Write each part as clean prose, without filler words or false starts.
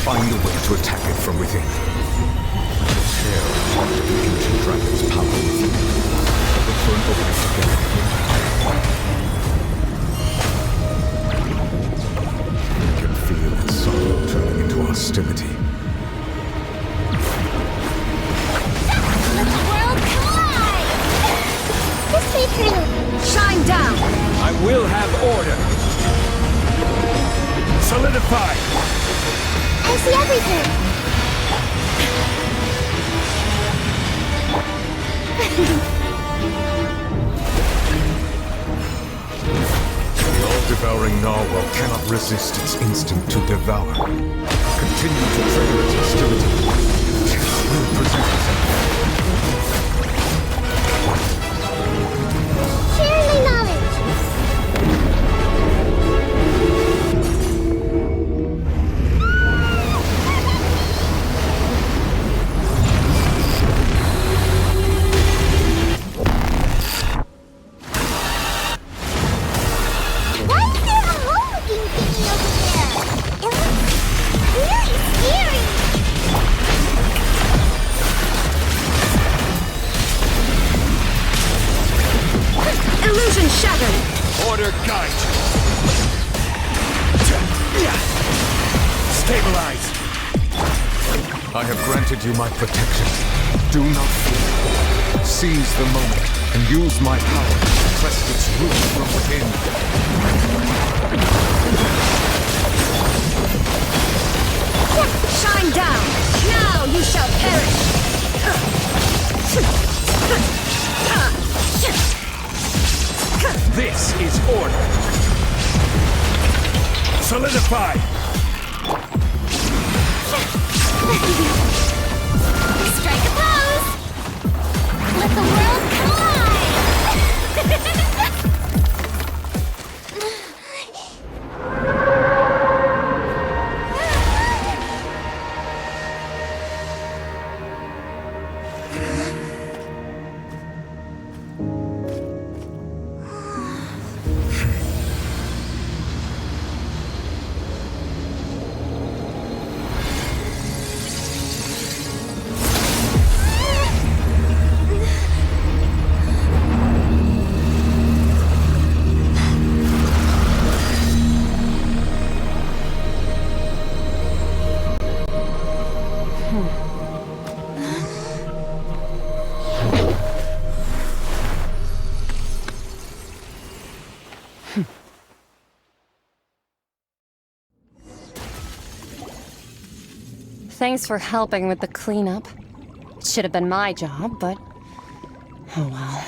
Find a way to attack it from within. Share part of the ancient dragon's power with you. Look for an opening together. You can feel its sorrow turning into hostility. Let the world collide! This way through. Shine down! I will have order. Solidify! I see everything! The all-devouring narwhal cannot resist its instinct to devour. Continue to trigger its hostility. It will present itself. Share my knowledge! Why is there a hole-looking thingy over there? It looks really scary! Illusion shattered! Order guide! Stabilize! I have granted you my protection. Do not fear. Seize the moment and use my power to press its roots from within. Shine down! Now you shall perish! This is order! Solidify! Strike a pose! Let the world collide! Thanks for helping with the cleanup. It should have been my job, but... oh well.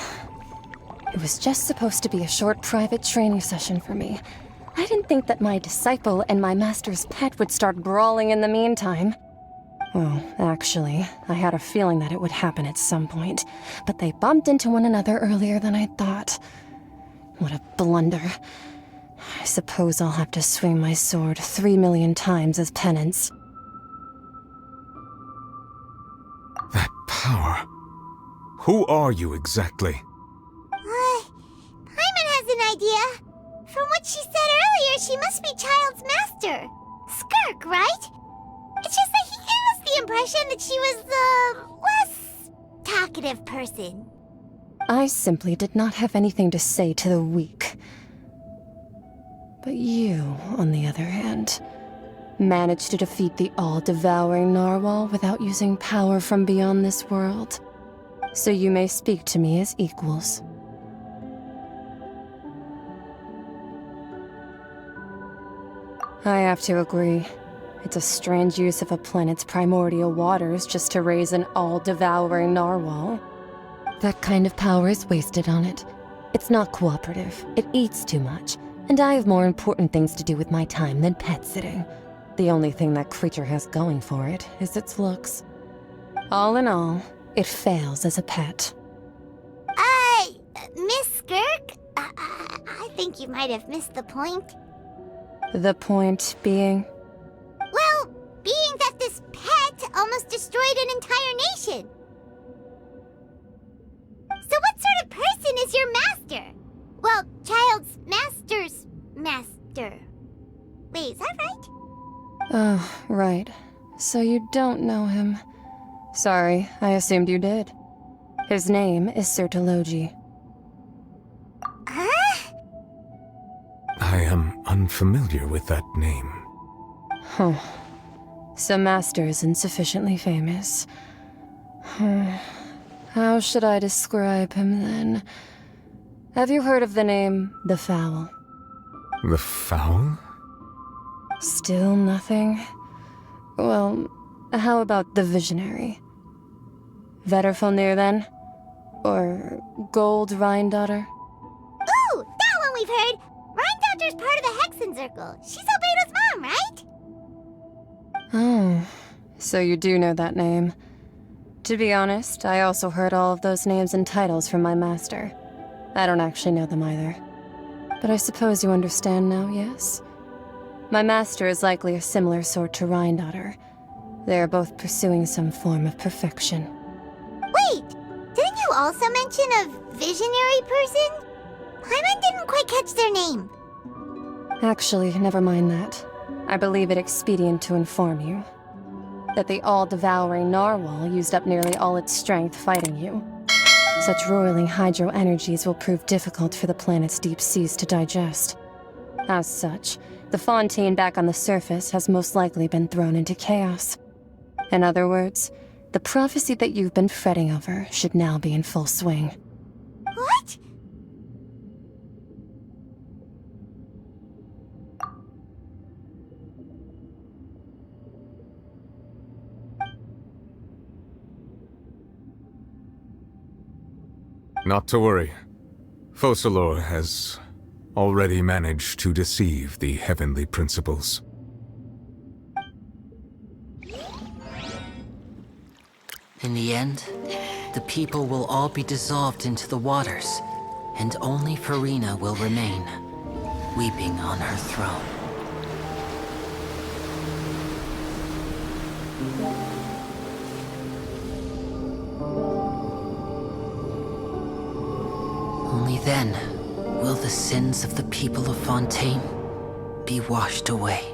It was just supposed to be a short private training session for me. I didn't think that my disciple and my master's pet would start brawling in the meantime. Well, actually, I had a feeling that it would happen at some point, but they bumped into one another earlier than I thought. What a blunder. I suppose I'll have to swing my sword 3 million times as penance. That power. Who are you exactly? Paimon has an idea. From what she said earlier, she must be Child's master. Skirk, right? It's just that he gave us the impression that she was the less talkative person. I simply did not have anything to say to the weak. But you, on the other hand, managed to defeat the all-devouring narwhal without using power from beyond this world. So you may speak to me as equals. I have to agree. It's a strange use of a planet's primordial waters just to raise an all-devouring narwhal. That kind of power is wasted on it. It's not cooperative. It eats too much. And I have more important things to do with my time than pet sitting. The only thing that creature has going for it is its looks. All in all, it fails as a pet. Miss Skirk? I think you might have missed the point. The point being? Well, being that this pet almost destroyed an entire nation. So what sort of person is your master? Well, Child's master's master. Wait, is that right? Oh, right. So you don't know him. Sorry, I assumed you did. His name is Sertologi. Huh? I am unfamiliar with that name. Huh. So Master isn't sufficiently famous. How should I describe him then? Have you heard of the name The Fowl? The Fowl? Still nothing? Well, how about the Visionary? Vetterfalnir then? Or Gold Rhindaughter? Ooh, that one we've heard! Rhindaughter's part of the Hexen Circle. She's Albedo's mom, right? Oh, so you do know that name. To be honest, I also heard all of those names and titles from my master. I don't actually know them either. But I suppose you understand now, yes? My master is likely a similar sort to Rhindaughter. They are both pursuing some form of perfection. Wait! Didn't you also mention a visionary person? Paimon didn't quite catch their name. Actually, never mind that. I believe it expedient to inform you that the all-devouring narwhal used up nearly all its strength fighting you. Such roiling hydro energies will prove difficult for the planet's deep seas to digest. As such, the Fontaine back on the surface has most likely been thrown into chaos. In other words, the prophecy that you've been fretting over should now be in full swing. What? Not to worry. Focalor has already managed to deceive the heavenly principles. In the end, the people will all be dissolved into the waters, and only Farina will remain, weeping on her throne. Only then will the sins of the people of Fontaine be washed away.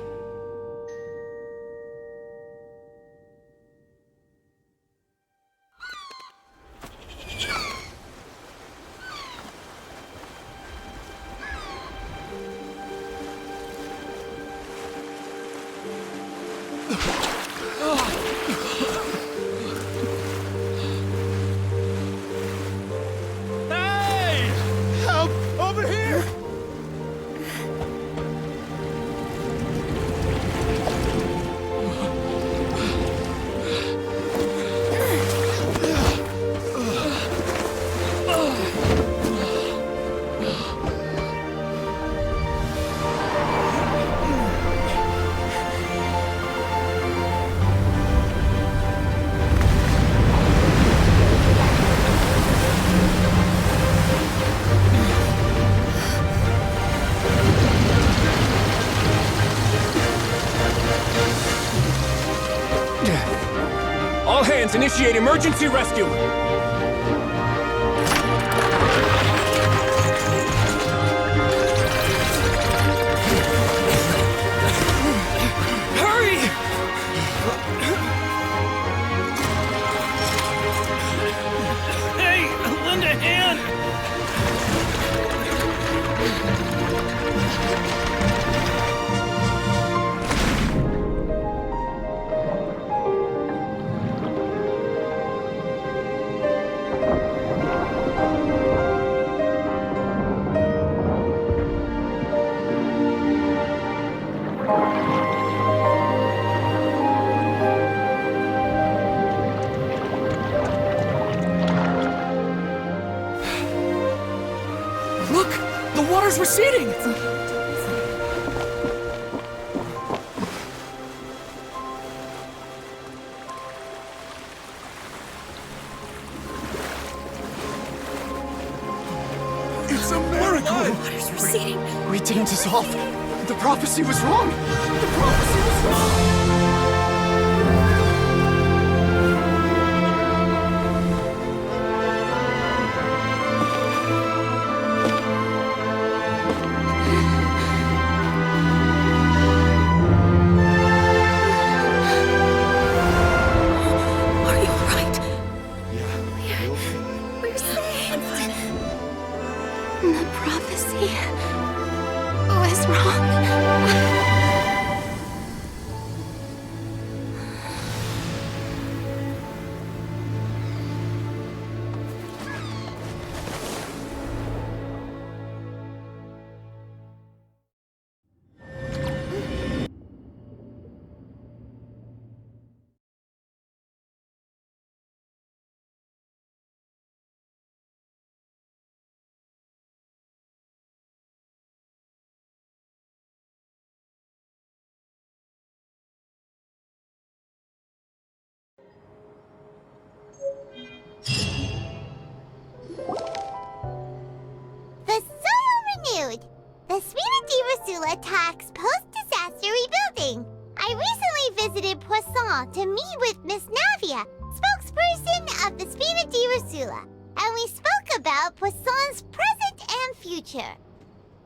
All hands, initiate emergency rescue! Hurry! Hey, lend a hand! Look! The water's receding! It's a miracle! Water's receding. We didn't dissolve. The prophecy was wrong. The prophecy was wrong. visited Poisson to meet with Miss Navia, spokesperson of the Spina di Rusula, and we spoke about Poisson's present and future.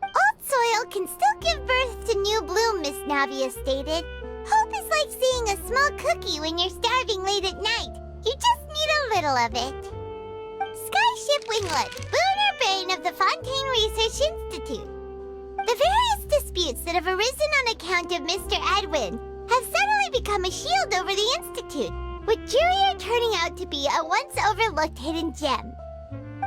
Old soil can still give birth to new bloom, Miss Navia stated. Hope is like seeing a small cookie when you're starving late at night. You just need a little of it. Skyship Winglet, lunar brain of the Fontaine Research Institute. The various disputes that have arisen on account of Mr. Edwin have suddenly become a shield over the Institute, with Jurier turning out to be a once-overlooked hidden gem.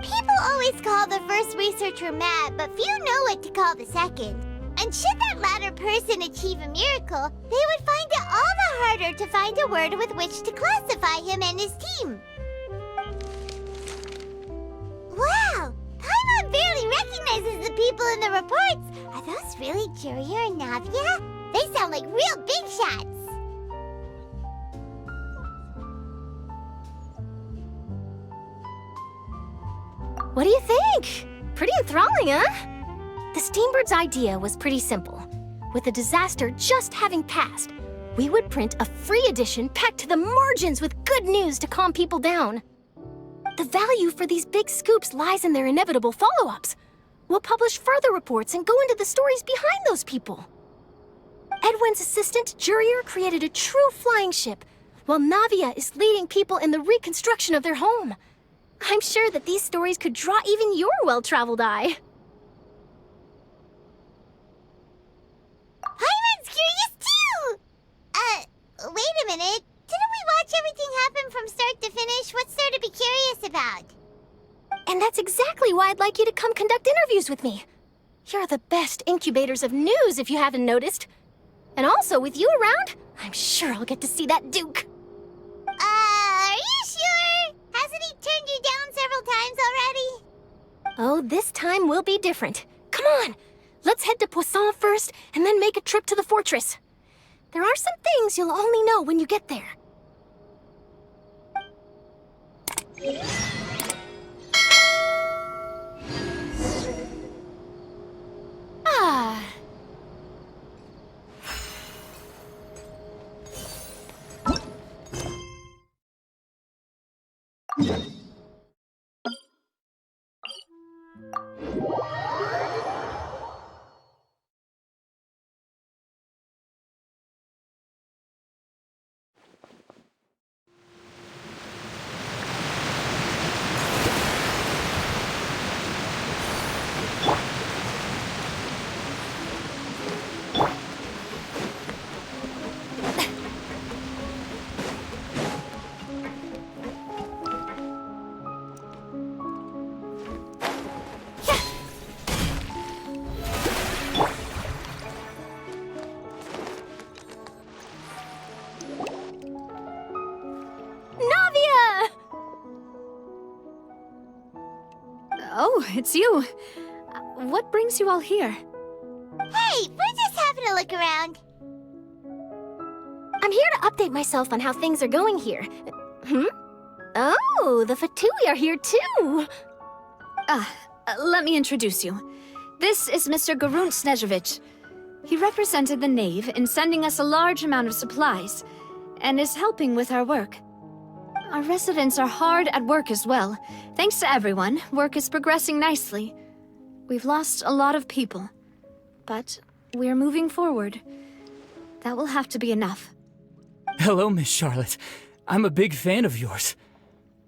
People always call the first researcher mad, but few know what to call the second. And should that latter person achieve a miracle, they would find it all the harder to find a word with which to classify him and his team. Wow! Paimon barely recognizes the people in the reports. Are those really Jurier and Navia? They sound like real big shots. What do you think? Pretty enthralling, huh? The Steambird's idea was pretty simple. With the disaster just having passed, we would print a free edition packed to the margins with good news to calm people down. The value for these big scoops lies in their inevitable follow-ups. We'll publish further reports and go into the stories behind those people. Edwin's assistant, Jurier, created a true flying ship, while Navia is leading people in the reconstruction of their home. I'm sure that these stories could draw even your well-traveled eye. Paimon's curious too! Wait a minute. Didn't we watch everything happen from start to finish? What's there to be curious about? And that's exactly why I'd like you to come conduct interviews with me. You're the best incubators of news, if you haven't noticed. And also, with you around, I'm sure I'll get to see that Duke. Are you sure? Hasn't he turned you down several times already? Oh, this time will be different. Come on, let's head to Poisson first, and then make a trip to the fortress. There are some things you'll only know when you get there. Ah. Oh, it's you. What brings you all here? Hey, we're just having a look around. I'm here to update myself on how things are going here. Oh, the Fatui are here too! Let me introduce you. This is Mr. Garunt Snežević. He represented the Knave in sending us a large amount of supplies, and is helping with our work. Our residents are hard at work as well. Thanks to everyone, work is progressing nicely. We've lost a lot of people, but we're moving forward. That will have to be enough. Hello, Miss Charlotte. I'm a big fan of yours.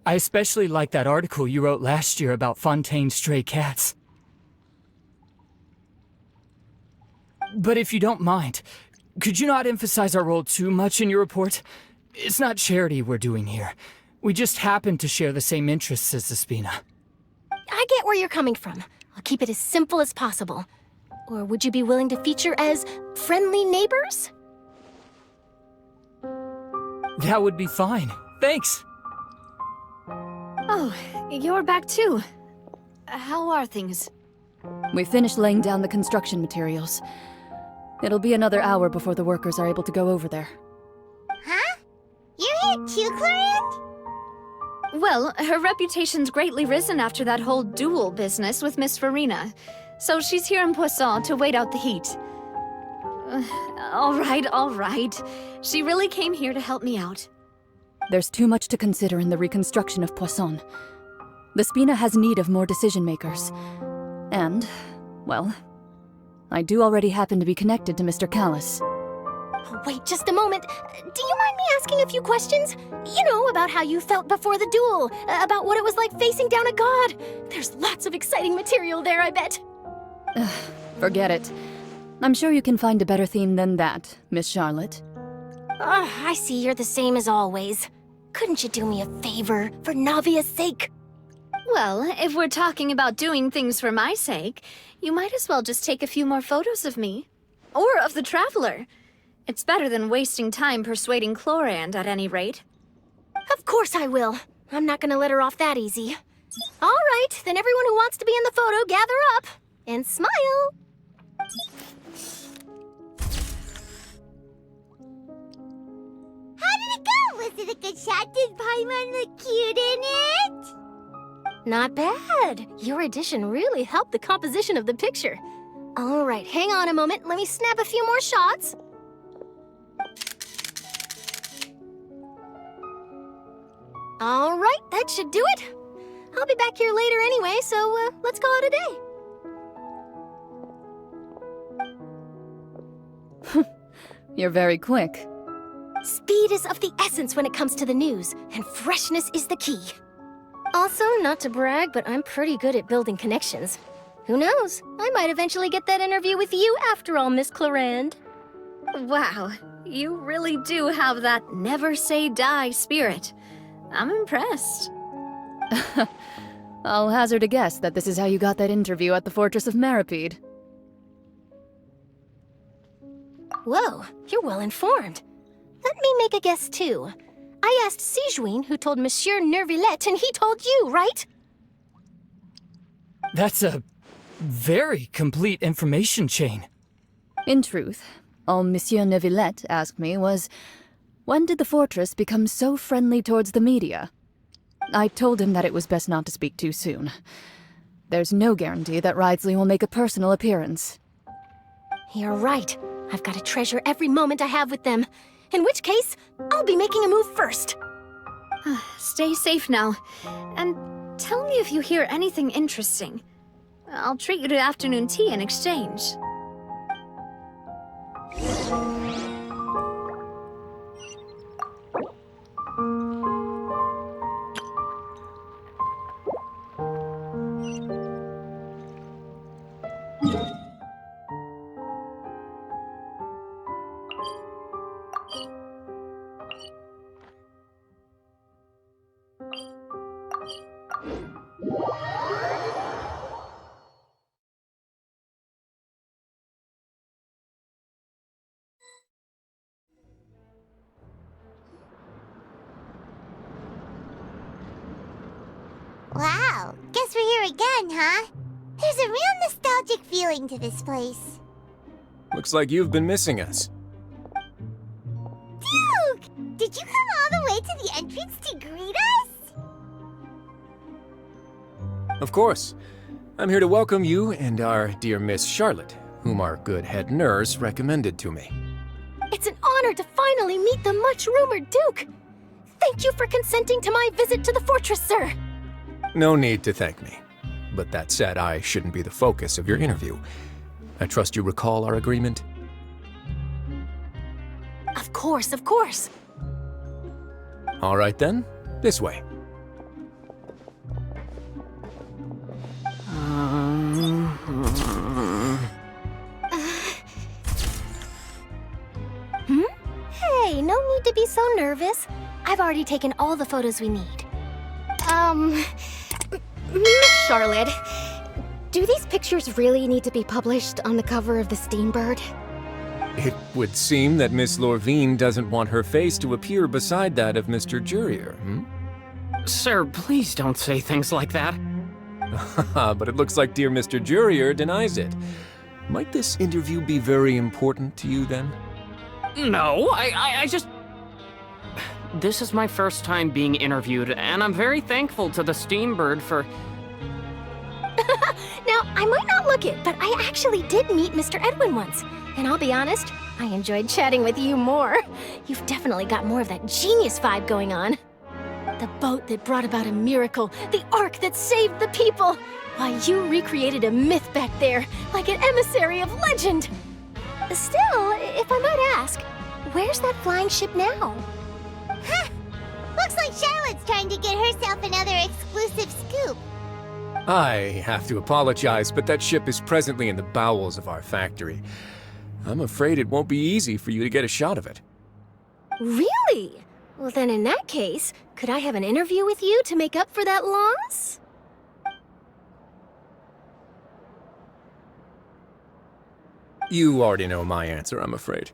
I especially like that article you wrote last year about Fontaine's stray cats. But if you don't mind, could you not emphasize our role too much in your report? It's not charity we're doing here. We just happen to share the same interests as the Spina. I get where you're coming from. I'll keep it as simple as possible. Or would you be willing to feature as friendly neighbors? That would be fine. Thanks. Oh, you're back too. How are things? We finished laying down the construction materials. It'll be another hour before the workers are able to go over there. Huh? You're here too, Clorinde? Well, her reputation's greatly risen after that whole duel business with Miss Farina. So she's here in Poisson to wait out the heat. All right. She really came here to help me out. There's too much to consider in the reconstruction of Poisson. The Spina has need of more decision-makers. And, well, I do already happen to be connected to Mr. Callis. Oh, wait just a moment. Do you mind me asking a few questions? You know, about how you felt before the duel, about what it was like facing down a god. There's lots of exciting material there, I bet. Forget it. I'm sure you can find a better theme than that, Miss Charlotte. I see you're the same as always. Couldn't you do me a favor, for Navia's sake? Well, if we're talking about doing things for my sake, you might as well just take a few more photos of me. Or of the Traveler. It's better than wasting time persuading Chlorand, at any rate. Of course I will. I'm not gonna let her off that easy. All right, then everyone who wants to be in the photo, gather up. And smile. How did it go? Was it a good shot? Did Paimon look cute in it? Not bad. Your addition really helped the composition of the picture. All right, hang on a moment. Let me snap a few more shots. All right, that should do it. I'll be back here later anyway, so let's call it a day. You're very quick. Speed is of the essence when it comes to the news, and freshness is the key. Also, not to brag, but I'm pretty good at building connections. Who knows? I might eventually get that interview with you after all, Miss Chlorand. Wow, you really do have that never say die spirit. I'm impressed. I'll hazard a guess that this is how you got that interview at the Fortress of Maripede. Whoa, you're well informed. Let me make a guess too. I asked Sijuin, who told Monsieur Nervillette, and he told you, right? That's a very complete information chain. In truth, all Monsieur Neuvillette asked me was, when did the fortress become so friendly towards the media? I told him that it was best not to speak too soon. There's no guarantee that Ridesley will make a personal appearance. You're right. I've got to treasure every moment I have with them. In which case, I'll be making a move first. Stay safe now. And tell me if you hear anything interesting. I'll treat you to afternoon tea in exchange. Wow, guess we're here again, huh? There's a real nostalgic feeling to this place. Looks like you've been missing us. Duke! Did you come all the way to the entrance to greet us? Of course. I'm here to welcome you and our dear Miss Charlotte, whom our good head nurse recommended to me. It's an honor to finally meet the much-rumored Duke. Thank you for consenting to my visit to the fortress, sir. No need to thank me. But that said, I shouldn't be the focus of your interview. I trust you recall our agreement? Of course, of course. All right then, this way. Hey, no need to be so nervous. I've already taken all the photos we need. Miss Charlotte, do these pictures really need to be published on the cover of the Steambird? It would seem that Miss Lorvine doesn't want her face to appear beside that of Mr. Jurier, Sir, please don't say things like that. But it looks like dear Mr. Jurier denies it. Might this interview be very important to you then? No, I just... This is my first time being interviewed, and I'm very thankful to the Steambird for... Now, I I might not look it, but I actually did meet Mr. Edwin once. And I'll be honest, I enjoyed chatting with you more. You've definitely got more of that genius vibe going on. The boat that brought about a miracle, the ark that saved the people. Why, you recreated a myth back there, like an emissary of legend. Still, if I might ask, where's that flying ship now? Huh. Looks like Charlotte's trying to get herself another exclusive scoop. I have to apologize, but that ship is presently in the bowels of our factory. I'm afraid it won't be easy for you to get a shot of it. Really? Well, then in that case, could I have an interview with you to make up for that loss? You already know my answer, I'm afraid.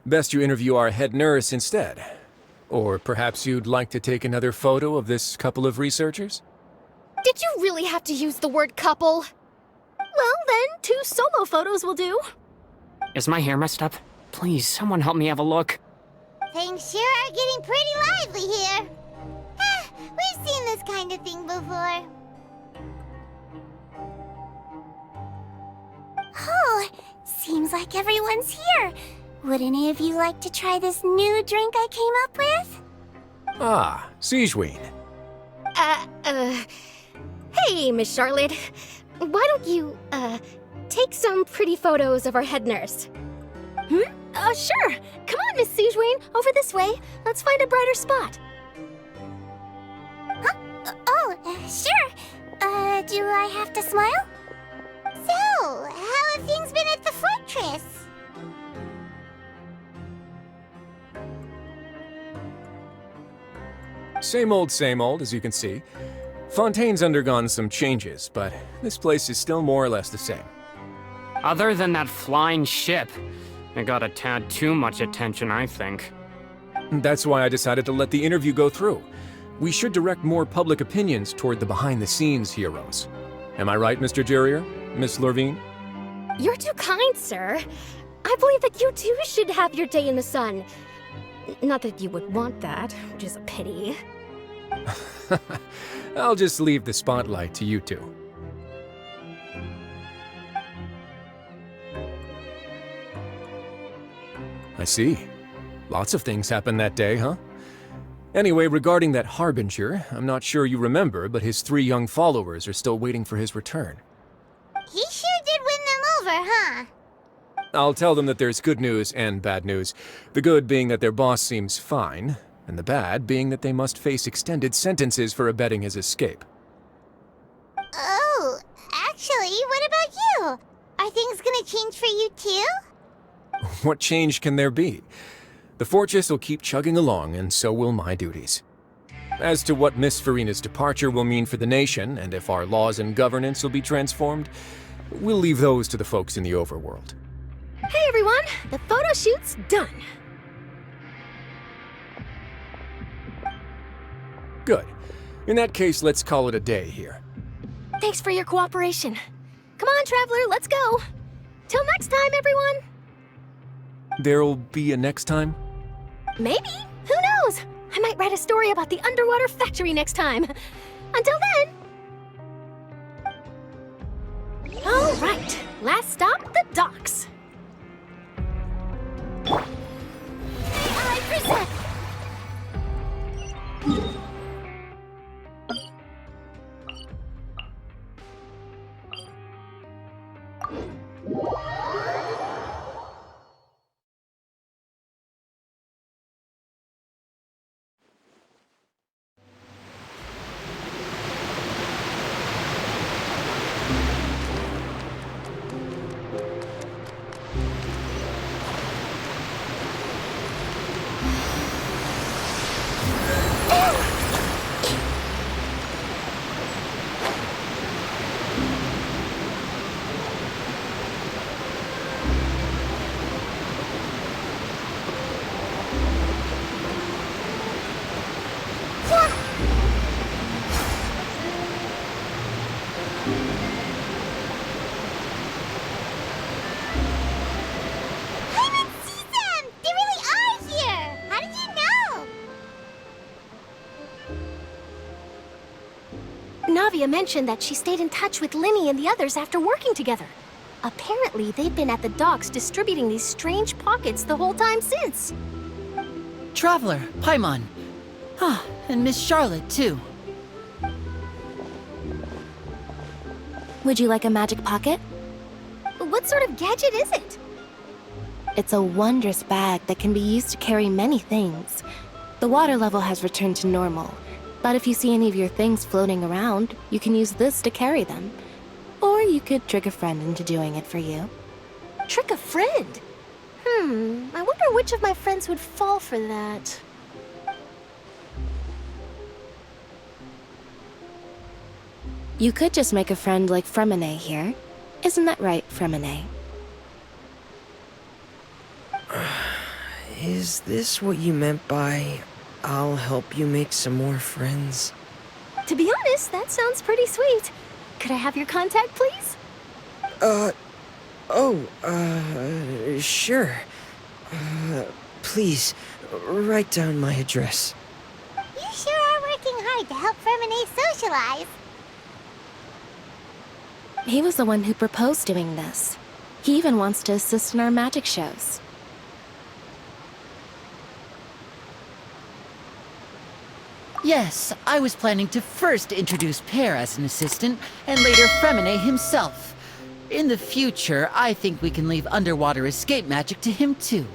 Best you interview our head nurse instead. Or perhaps you'd like to take another photo of this couple of researchers? Did you really have to use the word couple? Well, then, 2 solo photos will do. Is my hair messed up? Please, someone help me have a look. Things sure are getting pretty lively here. We've seen this kind of thing before. Oh, seems like everyone's here. Would any of you like to try this new drink I came up with? Ah, Siegeween. Hey, Miss Charlotte. Why don't you, take some pretty photos of our head nurse? Sure. Come on, Miss Siegeween, over this way. Let's find a brighter spot. Huh? Sure. Do I have to smile? So, how have things been at the fortress? Same old, as you can see. Fontaine's undergone some changes, but this place is still more or less the same. Other than that flying ship, it got a tad too much attention, I think. That's why I decided to let the interview go through. We should direct more public opinions toward the behind-the-scenes heroes. Am I right, Mr. Jurier? Miss Lorvine? You're too kind, sir. I believe that you too should have your day in the sun. Not that you would want that, which is a pity. I'll just leave the spotlight to you two. I see. Lots of things happened that day, huh? Anyway, regarding that Harbinger, I'm not sure you remember, but his 3 young followers are still waiting for his return. He sure did win them over, huh? I'll tell them that there's good news and bad news. The good being that their boss seems fine, and the bad being that they must face extended sentences for abetting his escape. Oh, actually, what about you? Are things gonna change for you too? What change can there be? The fortress will keep chugging along, and so will my duties. As to what Miss Farina's departure will mean for the nation, and if our laws and governance will be transformed, we'll leave those to the folks in the overworld. Hey everyone, the photo shoot's done. Good. In that case, let's call it a day here. Thanks for your cooperation. Come on, Traveler, let's go. Till next time, everyone. There'll be a next time? Maybe. Who knows? I might write a story about the underwater factory next time. Until then. All right, last stop, the docks. I present. Navia mentioned that she stayed in touch with Linny and the others after working together. Apparently, they've been at the docks distributing these strange pockets the whole time since. Traveler, Paimon. Ah, and Miss Charlotte, too. Would you like a magic pocket? What sort of gadget is it? It's a wondrous bag that can be used to carry many things. The water level has returned to normal, but if you see any of your things floating around, you can use this to carry them. Or you could trick a friend into doing it for you. Trick a friend? I wonder which of my friends would fall for that. You could just make a friend like Fremine here. Isn't that right, Fremine? Is this what you meant by, I'll help you make some more friends? To be honest, that sounds pretty sweet. Could I have your contact, please? Sure. Please, write down my address. You sure are working hard to help Fremine socialize. He was the one who proposed doing this. He even wants to assist in our magic shows. Yes, I was planning to first introduce Pear as an assistant, and later Fremine himself. In the future, I think we can leave underwater escape magic to him too.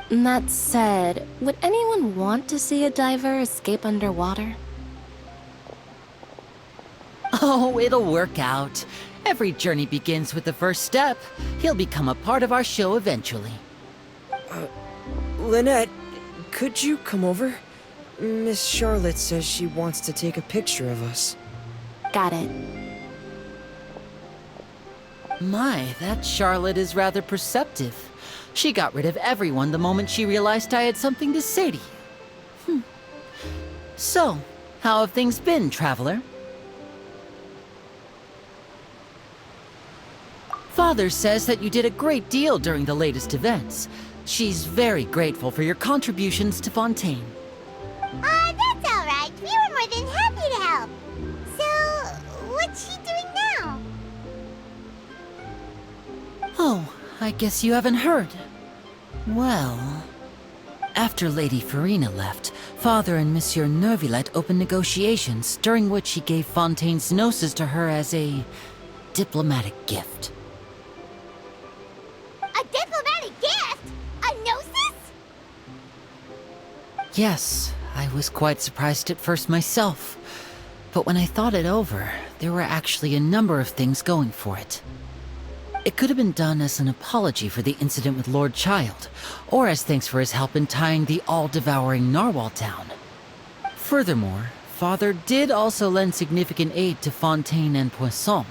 That said, would anyone want to see a diver escape underwater? Oh, it'll work out. Every journey begins with the first step. He'll become a part of our show eventually. Lynette, could you come over? Miss Charlotte says she wants to take a picture of us. Got it. My, that Charlotte is rather perceptive. She got rid of everyone the moment she realized I had something to say to you. So, how have things been, Traveler? Father says that you did a great deal during the latest events. She's very grateful for your contributions to Fontaine. That's all right. We were more than happy to help. So, what's she doing now? Oh, I guess you haven't heard. Well, after Lady Farina left, Father and Monsieur Neuvillette opened negotiations, during which he gave Fontaine's gnosis to her as a diplomatic gift. A diplomatic gift? A gnosis? Yes, I was quite surprised at first myself. But when I thought it over, there were actually a number of things going for it. It could have been done as an apology for the incident with Lord Child, or as thanks for his help in tying the all-devouring narwhal down. Furthermore, Father did also lend significant aid to Fontaine and Poisson,